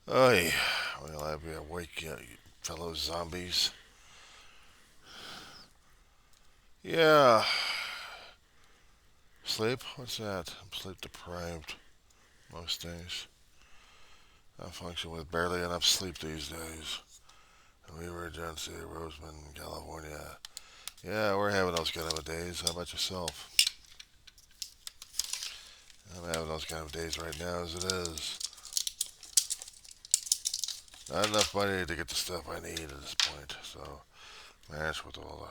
Oy, well, I'll be awake, you fellow zombies. Yeah, sleep? What's that? I'm sleep deprived most days. I function with barely enough sleep these days. And we were in John City, Roseman, California. Yeah, we're having those kind of days. How about yourself? I'm having those kind of days right now as it is. Not enough money to get the stuff I need at this point, so managed with all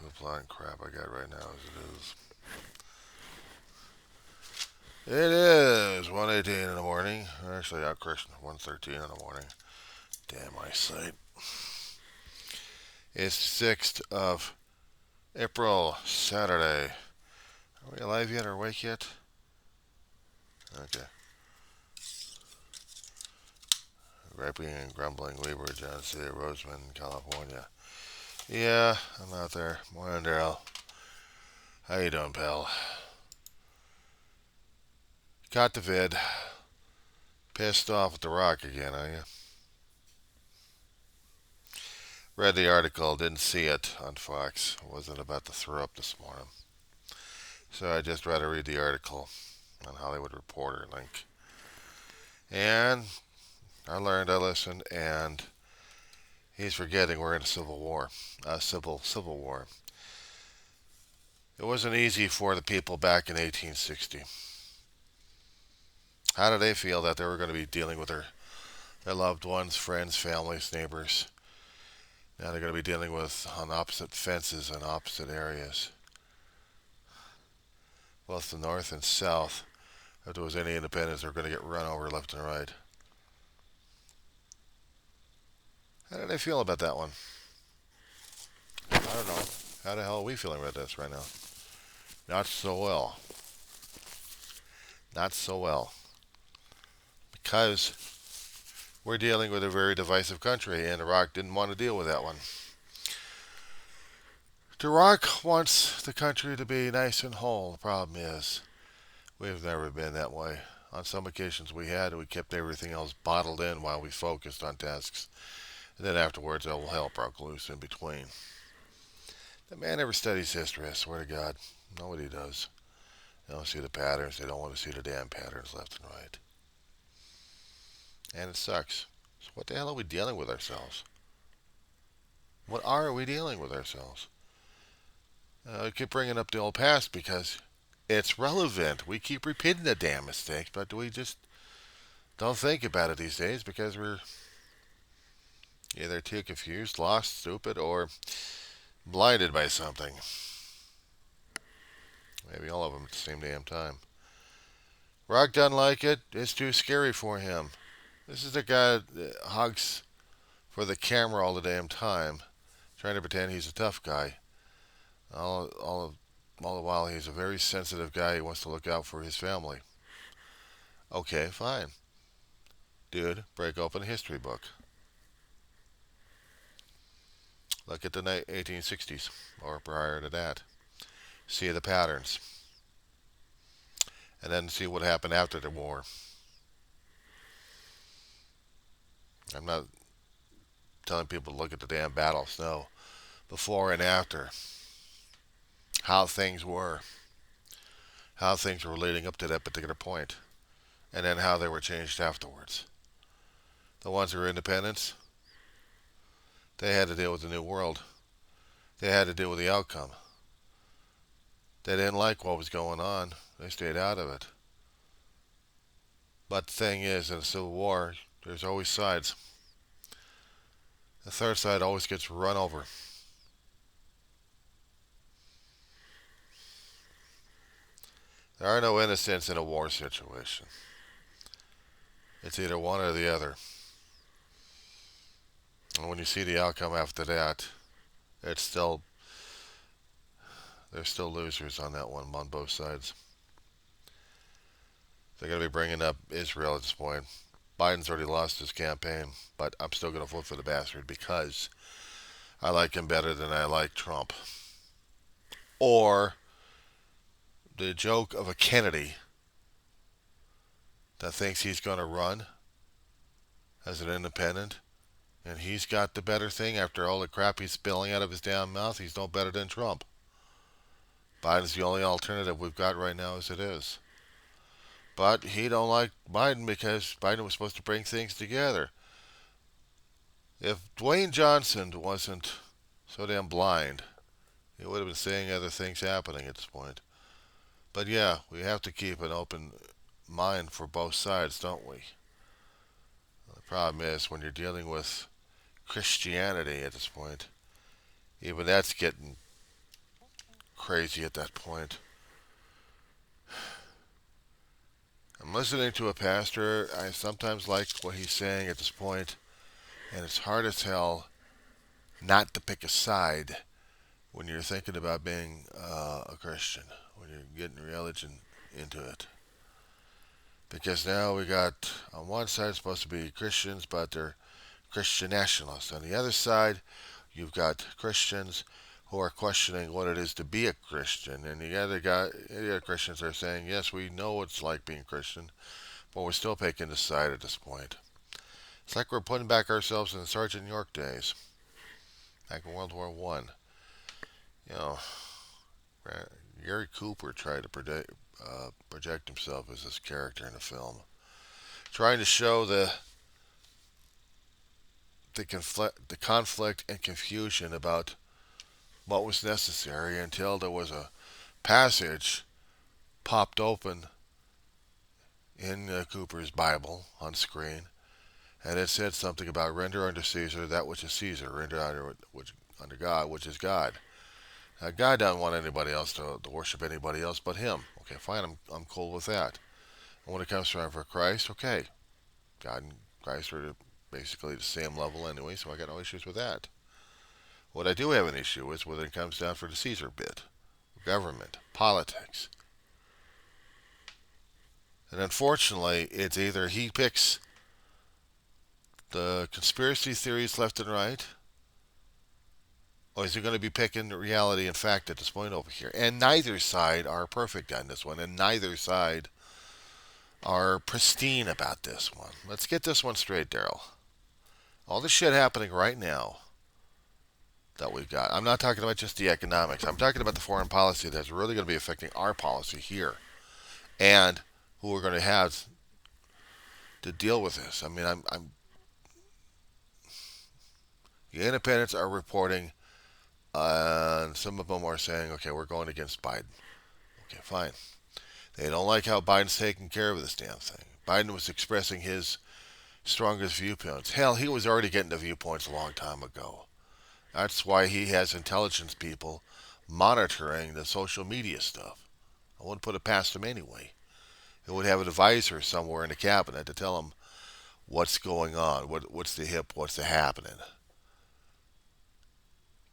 the hoopla and crap I got right now as it is. It is 1:18 in the morning. Actually, out Christian 1:13 in the morning. Damn eyesight. It's 6th of April, Saturday. Are we alive yet or awake yet? Okay. Griping and grumbling, Weaver, John City, Roseman, California. Yeah, I'm out there. Morning, Daryl. How you doing, pal? Caught the vid. Pissed off with the Rock again, are you? Read the article, didn't see it on Fox. Wasn't about to throw up this morning. So I just rather read the article on Hollywood Reporter link. And I learned, I listened, and he's forgetting we're in a civil war. A civil war. It wasn't easy for the people back in 1860. How did they feel that they were going to be dealing with their loved ones, friends, families, neighbors? Now they're going to be dealing with on opposite fences in opposite areas, both the north and south. If there was any independence, they're going to get run over left and right. How did they feel about that one? I don't know. How the hell are we feeling about this right now? Not so well. Not so well. Because we're dealing with a very divisive country, and Iraq didn't want to deal with that one. Iraq wants the country to be nice and whole. The problem is, we've never been that way. On some occasions we kept everything else bottled in while we focused on tasks. And then afterwards, all hell broke loose in between. The man never studies history, I swear to God. Nobody does. They don't see the patterns. They don't want to see the damn patterns left and right. And it sucks. So what the hell are we dealing with ourselves? What are we dealing with ourselves? I keep bringing up the old past because it's relevant. We keep repeating the damn mistakes, but we just don't think about it these days because we're either too confused, lost, stupid, or blinded by something. Maybe all of them at the same damn time. Rock doesn't like it. It's too scary for him. This is the guy that hugs for the camera all the damn time, trying to pretend he's a tough guy. All the while, he's a very sensitive guy. He wants to look out for his family. Okay, fine. Dude, break open a history book. Look at the 1860s or prior to that. See the patterns. And then see what happened after the war. I'm not telling people to look at the damn battles. No. Before and after. How things were. How things were leading up to that particular point. And then how they were changed afterwards. The ones who were independents, they had to deal with the new world. They had to deal with the outcome. They didn't like what was going on. They stayed out of it. But the thing is, in a civil war, there's always sides. The third side always gets run over. There are no innocents in a war situation. It's either one or the other. And when you see the outcome after that, it's still there's still losers on that one on both sides. They're going to be bringing up Israel at this point. Biden's already lost his campaign, but I'm still going to vote for the bastard because I like him better than I like Trump. Or the joke of a Kennedy that thinks he's going to run as an independent, and he's got the better thing after all the crap he's spilling out of his damn mouth. He's no better than Trump. Biden's the only alternative we've got right now as it is. But he don't like Biden because Biden was supposed to bring things together. If Dwayne Johnson wasn't so damn blind, he would have been seeing other things happening at this point. But yeah, we have to keep an open mind for both sides, don't we? The problem is when you're dealing with Christianity at this point, even that's getting crazy at that point. I'm listening to a pastor. I sometimes like what he's saying at this point, and it's hard as hell not to pick a side when you're thinking about being a Christian, when you're getting religion into it. Because now we got, on one side, supposed to be Christians, but they're Christian nationalists. On the other side, you've got Christians who are questioning what it is to be a Christian. And the other Christians are saying, yes, we know what it's like being Christian, but we're still picking a side at this point. It's like we're putting back ourselves in the Sergeant York days, back in World War One. You know, Gary Cooper tried to project himself as this character in the film, trying to show the conflict and confusion about what was necessary until there was a passage popped open in Cooper's Bible on screen, and it said something about render unto Caesar that which is Caesar, render under God, which is God. Now, God doesn't want anybody else to worship anybody else but Him. Okay, fine, I'm cool with that. And when it comes time for Christ, okay, God and Christ are basically the same level anyway, so I got no issues with that. What I do have an issue is when it comes down for the Caesar bit, government, politics. And unfortunately, it's either he picks the conspiracy theories left and right, or is he going to be picking reality and fact at this point over here? And neither side are perfect on this one, and neither side are pristine about this one. Let's get this one straight, Daryl. All the shit happening right now that we've got. I'm not talking about just the economics. I'm talking about the foreign policy that's really going to be affecting our policy here, and who we're going to have to deal with this. I mean, the independents are reporting, and some of them are saying, okay, we're going against Biden. Okay, fine. They don't like how Biden's taking care of this damn thing. Biden was expressing his strongest viewpoints. Hell, he was already getting the viewpoints a long time ago. That's why he has intelligence people monitoring the social media stuff. I wouldn't put it past him anyway. He would have an advisor somewhere in the cabinet to tell him what's going on, what's the happening.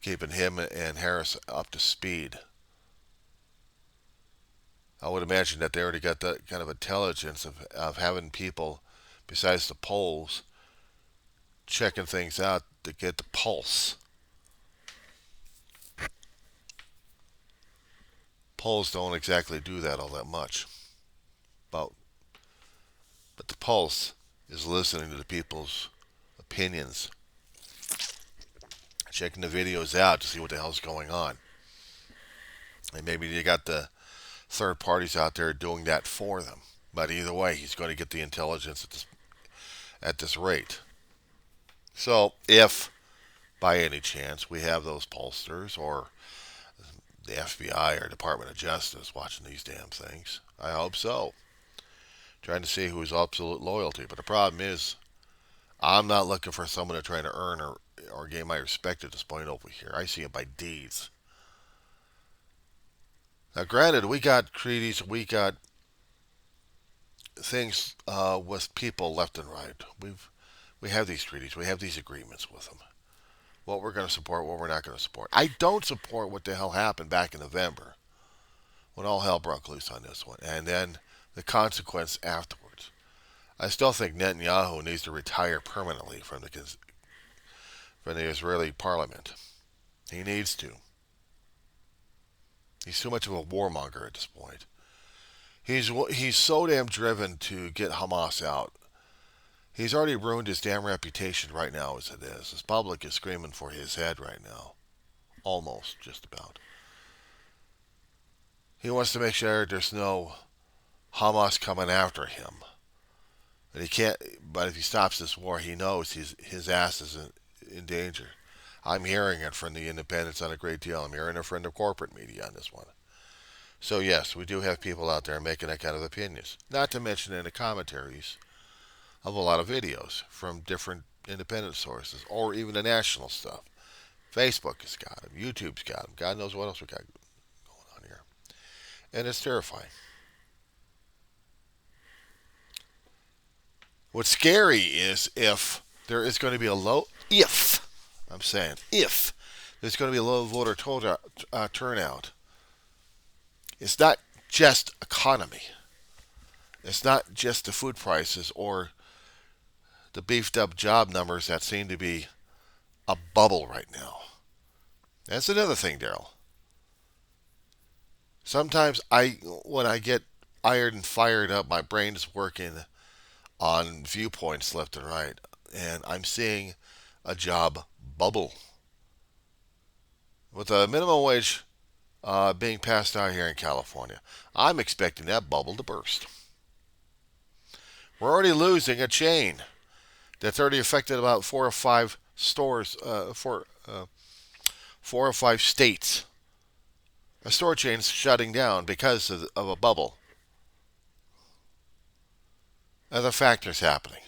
Keeping him and Harris up to speed. I would imagine that they already got that kind of intelligence of having people, besides the polls, checking things out to get the pulse. Polls don't exactly do that all that much. But the pulse is listening to the people's opinions, checking the videos out to see what the hell's going on. And maybe you got the third parties out there doing that for them. But either way, he's going to get the intelligence at this rate. So if by any chance we have those pollsters or the FBI or Department of Justice watching these damn things, I hope so. Trying to see who's absolute loyalty. But the problem is, I'm not looking for someone to try to earn or gain my respect at this point over here. I see it by deeds. Now, granted, we got treaties, we got things with people left and right. We have these treaties, we have these agreements with them. What we're going to support, what we're not going to support. I don't support what the hell happened back in November when all hell broke loose on this one, and then the consequence afterwards. I still think Netanyahu needs to retire permanently from the Israeli parliament. He needs to. He's too much of a warmonger at this point. He's so damn driven to get Hamas out He's already ruined his damn reputation right now as it is. His public is screaming for his head right now. Almost, just about. He wants to make sure there's no Hamas coming after him. And he can't. But if he stops this war, he knows his ass is in danger. I'm hearing it from the independents on a great deal. I'm hearing it from the corporate media on this one. So yes, we do have people out there making that kind of opinions. Not to mention in the commentaries of a lot of videos from different independent sources, or even the national stuff. Facebook has got them. YouTube's got them. God knows what else we got going on here. And it's terrifying. What's scary is if there is going to be a low, if, I'm saying, if there's going to be a low voter turnout, it's not just economy. It's not just the food prices or the beefed up job numbers that seem to be a bubble right now. That's another thing, Daryl. Sometimes when I get ironed and fired up, my brain is working on viewpoints left and right, and I'm seeing a job bubble. With a minimum wage being passed out here in California, I'm expecting that bubble to burst. We're already losing a chain that's already affected about 4 or 5 stores, 4 or 5 states. A store chain's shutting down because of a bubble. Other factors happening.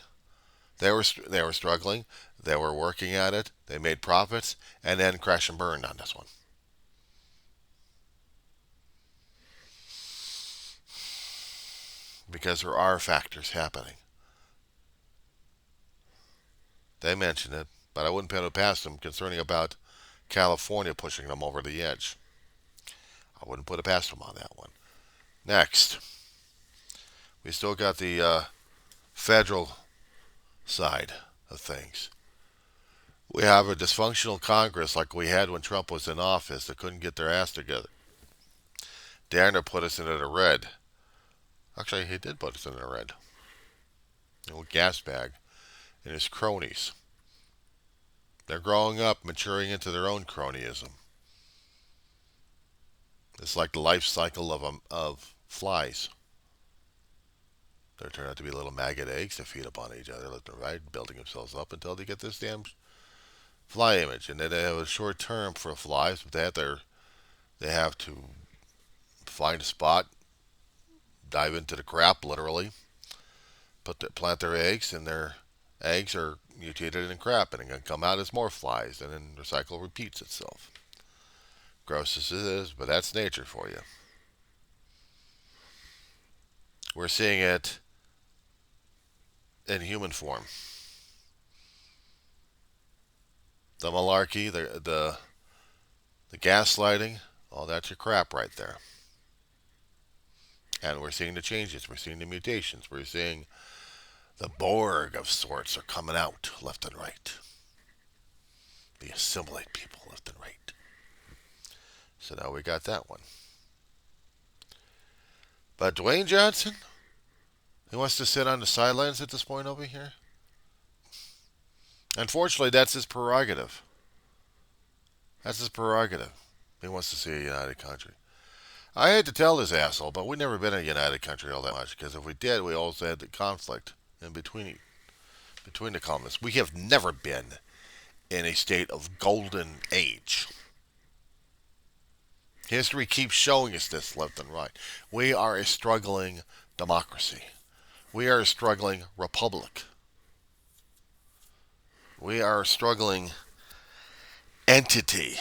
They were struggling. They were working at it. They made profits, and then crash and burned on this one. Because there are factors happening. They mentioned it, but I wouldn't put it past them concerning about California pushing them over the edge. I wouldn't put it past them on that one. Next, we still got the federal side of things. We have a dysfunctional Congress like we had when Trump was in office that couldn't get their ass together. Danner put us into the red. Actually, he did put us into the red. A little gas bag and his cronies. They're growing up, maturing into their own cronyism. It's like the life cycle of flies. They turn out to be little maggot eggs that feed upon each other left and right, building themselves up until they get this damn fly image. And then they have a short term for flies, but they have to find a spot, dive into the crap, literally, plant their eggs, and their eggs are mutated in crap, and it can come out as more flies, and then the cycle repeats itself. Gross as it is, but that's nature for you. We're seeing it in human form. The malarkey, the gaslighting, all that's your crap right there. And we're seeing the changes. We're seeing the mutations. We're seeing the Borg of sorts are coming out left and right. They assimilate people left and right. So now we got that one. But Dwayne Johnson, he wants to sit on the sidelines at this point over here. Unfortunately, that's his prerogative. That's his prerogative. He wants to see a united country. I hate to tell this asshole, but we've never been a united country all that much, because if we did, we always had the conflict in between the colonists. We have never been in a state of golden age. History keeps showing us this left and right. We are a struggling democracy. We are a struggling republic. We are a struggling entity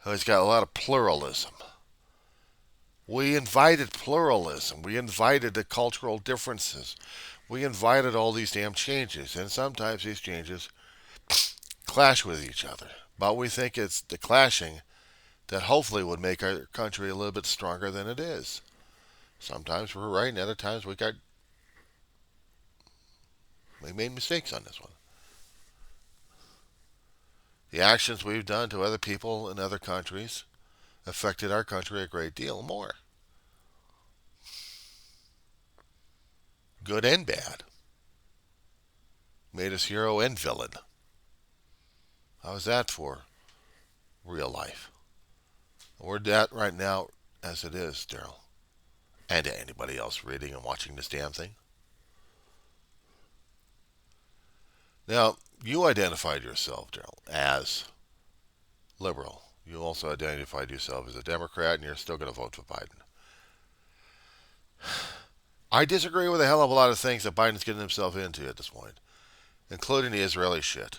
who's got a lot of pluralism. We invited pluralism. We invited the cultural differences. We invited all these damn changes. And sometimes these changes clash with each other. But we think it's the clashing that hopefully would make our country a little bit stronger than it is. Sometimes we're right, and other times we made mistakes on this one. The actions we've done to other people in other countries affected our country a great deal more. Good and bad. made us hero and villain. How's that for real life? We're that right now as it is, Daryl. And to anybody else reading and watching this damn thing. Now, you identified yourself, Daryl, as liberal. You also identified yourself as a Democrat, and you're still going to vote for Biden. I disagree with a hell of a lot of things that Biden's getting himself into at this point, including the Israeli shit.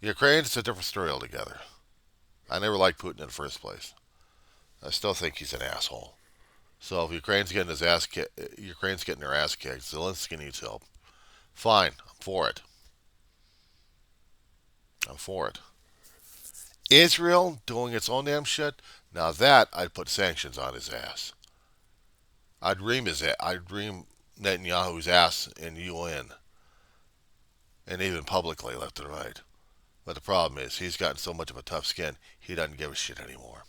Ukraine is a different story altogether. I never liked Putin in the first place. I still think he's an asshole. So if Ukraine's getting Ukraine's getting their ass kicked. Zelensky needs help. Fine, I'm for it. I'm for it. Israel doing its own damn shit. Now that I'd put sanctions on his ass. I'd ream Netanyahu's ass in UN, and even publicly, left and right. But the problem is, he's gotten so much of a tough skin, he doesn't give a shit anymore.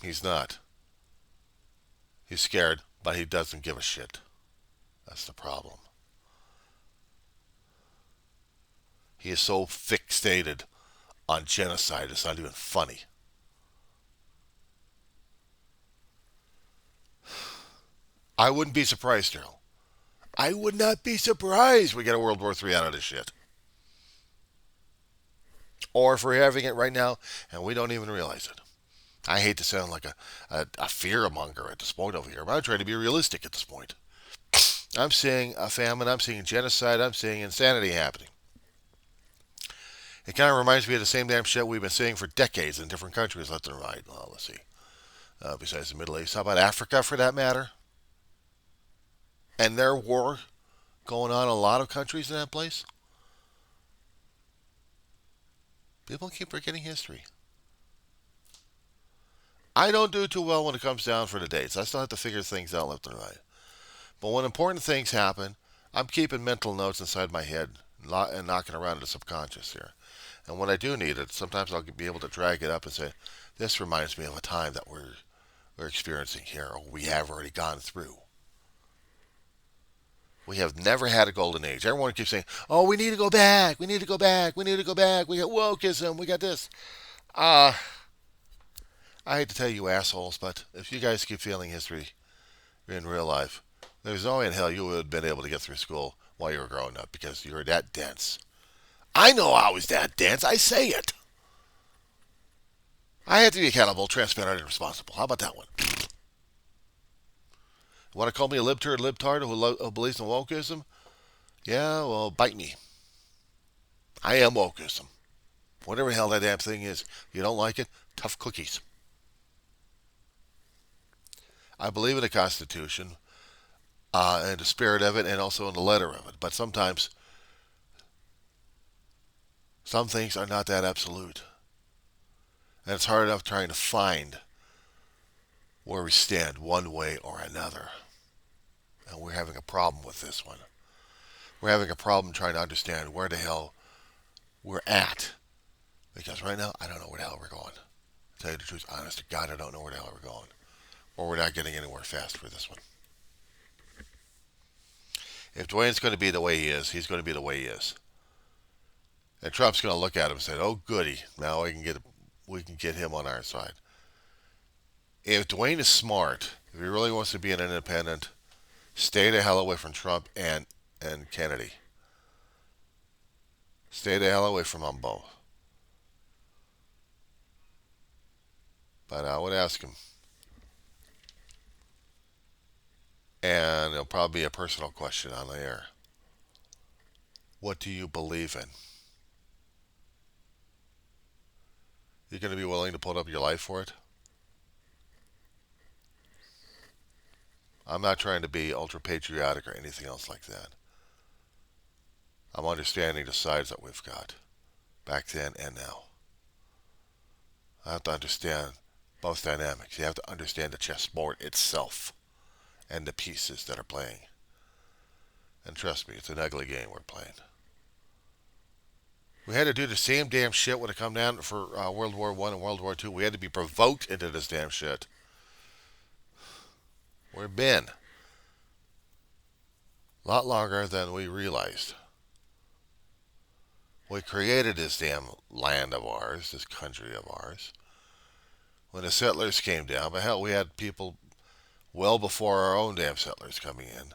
He's not. He's scared, but he doesn't give a shit. That's the problem. He is so fixated on genocide, it's not even funny. I wouldn't be surprised, Daryl. I would not be surprised we get a World War III out of this shit. Or if we're having it right now and we don't even realize it. I hate to sound like a fear-monger at this point over here, but I'm trying to be realistic at this point. I'm seeing a famine, I'm seeing genocide, I'm seeing insanity happening. It kind of reminds me of the same damn shit we've been seeing for decades in different countries left and right. Well, let's see. Besides the Middle East, how about Africa for that matter? And their war going on in a lot of countries in that place? People keep forgetting history. I don't do too well when it comes down for the dates. I still have to figure things out left and right. But when important things happen, I'm keeping mental notes inside my head and knocking around in the subconscious here. And when I do need it, sometimes I'll be able to drag it up and say, this reminds me of a time that we're experiencing here, or we have already gone through. We have never had a golden age. Everyone keeps saying, oh, we need to go back, we need to go back, we need to go back, we got wokeism, we got this. I hate to tell you assholes, but if you guys keep feeling history in real life, there's no way in hell you would have been able to get through school while you were growing up because you were that dense. I know I was that dense. I say it. I had to be accountable, transparent, and responsible. How about that one? Want to call me a libtard who believes in wokeism? Yeah, well, bite me. I am wokeism. Whatever the hell that damn thing is. You don't like it? Tough cookies. I believe in the Constitution, and the spirit of it, and also in the letter of it. But sometimes, some things are not that absolute. And it's hard enough trying to find where we stand one way or another. And we're having a problem with this one. We're having a problem trying to understand where the hell we're at. Because right now, I don't know where the hell we're going. To tell you the truth, honest to God, I don't know where the hell we're going. Or we're not getting anywhere fast for this one. If Dwayne's going to be the way he is, he's going to be the way he is. And Trump's going to look at him and say, oh, goody, now we can get him on our side. If Dwayne is smart, if he really wants to be an independent, stay the hell away from Trump and Kennedy. Stay the hell away from them both. But I would ask him. And it'll probably be a personal question on the air. What do you believe in? You're going to be willing to put up your life for it? I'm not trying to be ultra patriotic or anything else like that. I'm understanding the sides that we've got, back then and now. I have to understand both dynamics. You have to understand the chessboard itself and the pieces that are playing. And trust me, it's an ugly game we're playing. We had to do the same damn shit when it come down for World War I and World War II. We had to be provoked into this damn shit. We've been. A lot longer than we realized. We created this damn land of ours, this country of ours, when the settlers came down. But hell, we had people well before our own damn settlers coming in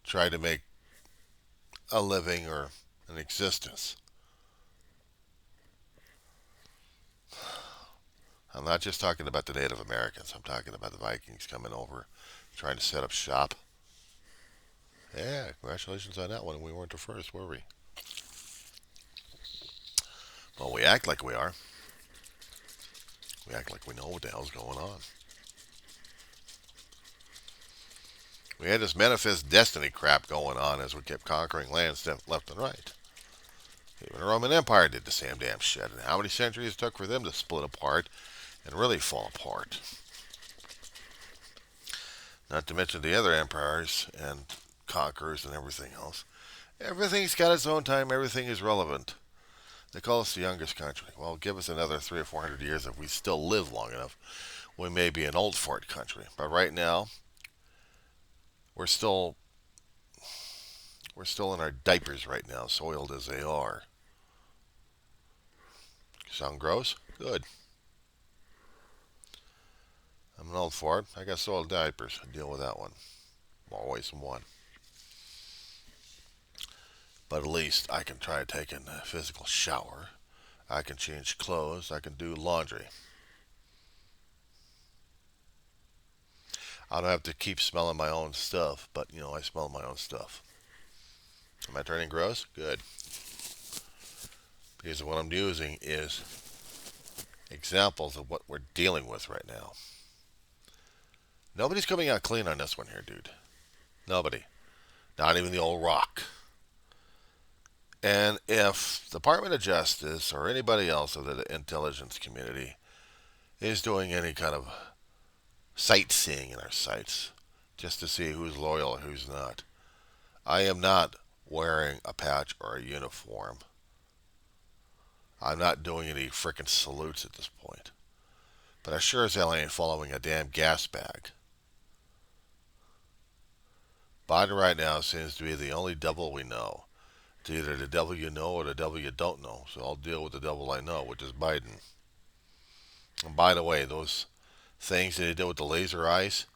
try to make a living or an existence. I'm not just talking about the Native Americans. I'm talking about the Vikings coming over, trying to set up shop. Yeah, congratulations on that one. We weren't the first, were we? Well, we act like we are. We act like we know what the hell's going on. We had this manifest destiny crap going on as we kept conquering lands left and right. Even the Roman Empire did the same damn shit. And how many centuries it took for them to split apart and really fall apart? Not to mention the other empires and conquerors and everything else. Everything's got its own time. Everything is relevant. They call us the youngest country. Well, give us another 300 or 400 years. If we still live long enough, we may be an old fort country. But right now, we're still in our diapers right now, soiled as they are. Sound gross? Good. I'm an old fart. I got soiled diapers. I deal with that one. Always one. But at least I can try to take a physical shower. I can change clothes. I can do laundry. I don't have to keep smelling my own stuff, but I smell my own stuff. Am I turning gross? Good. Because what I'm using is examples of what we're dealing with right now. Nobody's coming out clean on this one here, dude. Nobody. Not even the old rock. And if the Department of Justice or anybody else of the intelligence community is doing any kind of sightseeing in our sites just to see who's loyal and who's not, I am not wearing a patch or a uniform. I'm not doing any frickin' salutes at this point. But I sure as hell ain't following a damn gas bag. Biden right now seems to be the only devil we know. It's either the devil you know or the devil you don't know. So I'll deal with the devil I know, which is Biden. And by the way, those things that he did with the laser eyes,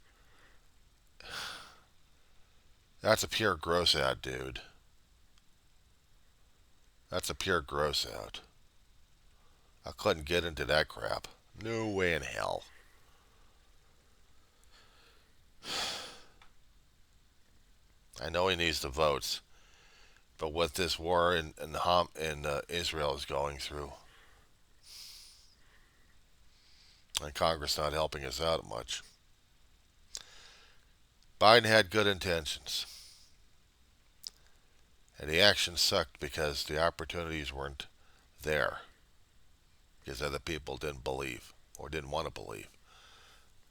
that's a pure gross out, dude. That's a pure gross out. I couldn't get into that crap. No way in hell. I know he needs the votes, but with this war in Israel is going through, and Congress not helping us out much. Biden had good intentions, and the action sucked because the opportunities weren't there, because other people didn't believe or didn't want to believe.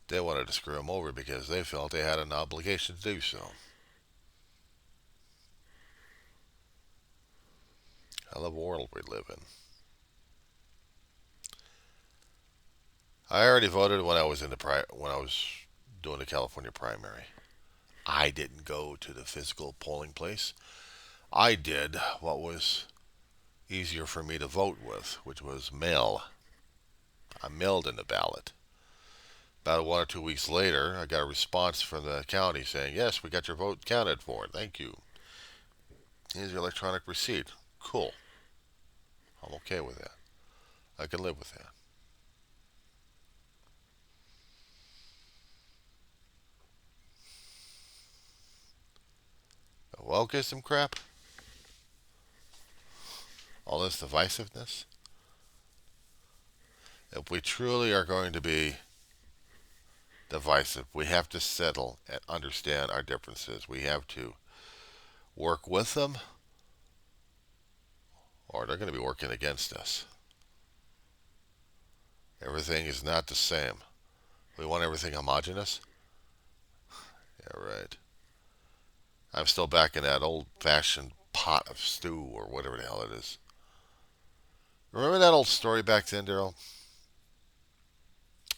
They wanted to screw him over because they felt they had an obligation to do so. Hell of a world we live in. I already voted when I was doing the California primary. I didn't go to the physical polling place. I did what was easier for me to vote with, which was mail. I mailed in the ballot. About 1 or 2 weeks later, I got a response from the county saying, "Yes, we got your vote counted for. Thank you. Here's your electronic receipt." Cool. I'm okay with that. I can live with that. Wokeism crap? All this divisiveness? If we truly are going to be divisive, we have to settle and understand our differences. We have to work with them, or they're going to be working against us. Everything is not the same. We want everything homogenous? Yeah, right. I'm still back in that old fashioned pot of stew or whatever the hell it is. Remember that old story back then, Daryl?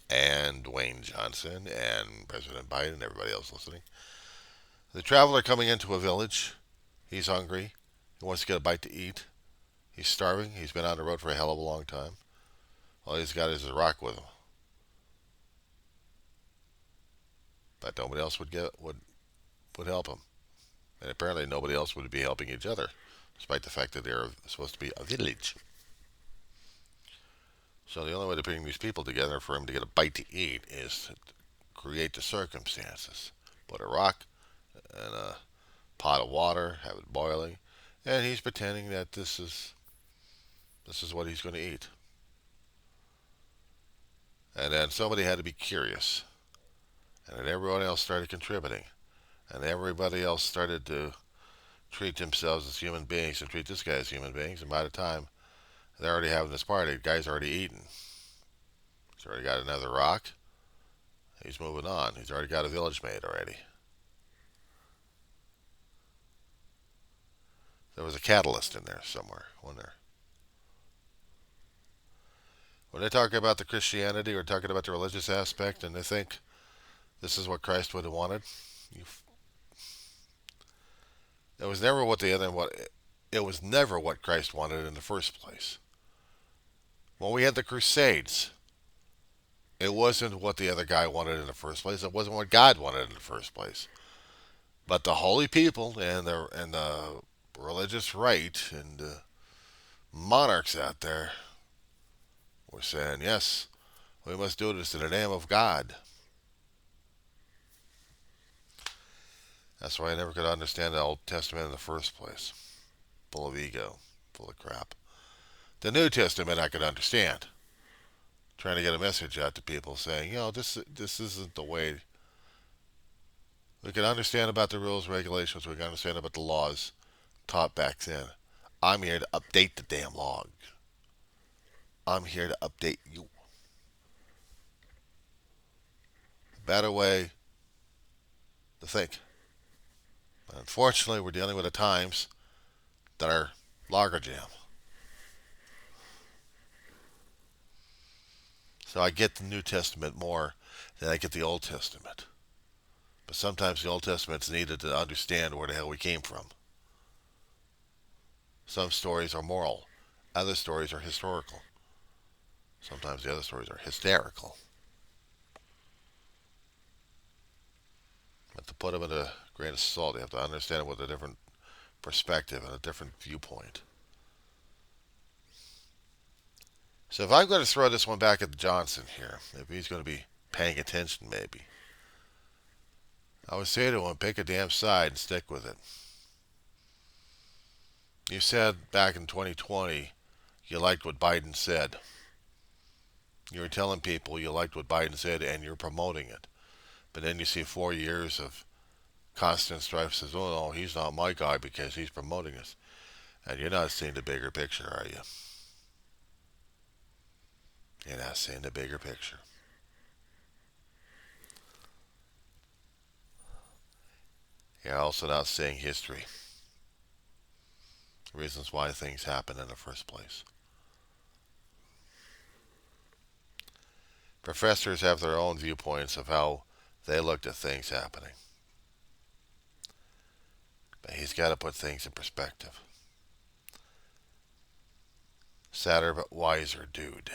And Dwayne Johnson and President Biden and everybody else listening. The traveler coming into a village He's hungry. He wants to get a bite to eat. He's starving. He's been on the road for a hell of a long time. All he's got is a rock with him. But nobody else would help him. And apparently nobody else would be helping each other, despite the fact that they're supposed to be a village. So the only way to bring these people together for him to get a bite to eat is to create the circumstances. Put a rock and a pot of water, have it boiling, and he's pretending that this is what he's going to eat. And then somebody had to be curious, and then everyone else started contributing, and everybody else started to treat themselves as human beings and treat this guy as human beings. And by the time they're already having this party, the guy's already eaten. He's already got another rock. He's moving on. He's already got a village made already. There was a catalyst in there somewhere, wasn't there? When they talk about the Christianity or talking about the religious aspect, and they think this is what Christ would have wanted, you, it was never what the other what it was never what Christ wanted in the first place. When we had the Crusades, it wasn't what the other guy wanted in the first place. It wasn't what God wanted in the first place. But the holy people and the religious right and the monarchs out there were saying, yes, we must do this in the name of God. That's why I never could understand the Old Testament in the first place. Full of ego, full of crap. The New Testament I could understand. Trying to get a message out to people saying, this isn't the way. We can understand about the rules, regulations. We can understand about the laws taught back then. I'm here to update the damn log. I'm here to update you. Better way to think. But unfortunately, we're dealing with the times that are loggerjam. So I get the New Testament more than I get the Old Testament. But sometimes the Old Testament's needed to understand where the hell we came from. Some stories are moral. Other stories are historical. Sometimes the other stories are hysterical. But to put them in a grain of salt, you have to understand it with a different perspective and a different viewpoint. So if I'm going to throw this one back at Johnson here, if he's going to be paying attention maybe, I would say to him, pick a damn side and stick with it. You said back in 2020 you liked what Biden said. You were telling people you liked what Biden said and you're promoting it. But then you see 4 years of constant strife says, oh, no, he's not my guy because he's promoting us. And you're not seeing the bigger picture, are you? You're not seeing the bigger picture. You're also not seeing history. Reasons why things happen in the first place. Professors have their own viewpoints of how they looked at things happening. But he's got to put things in perspective. Sadder but wiser dude.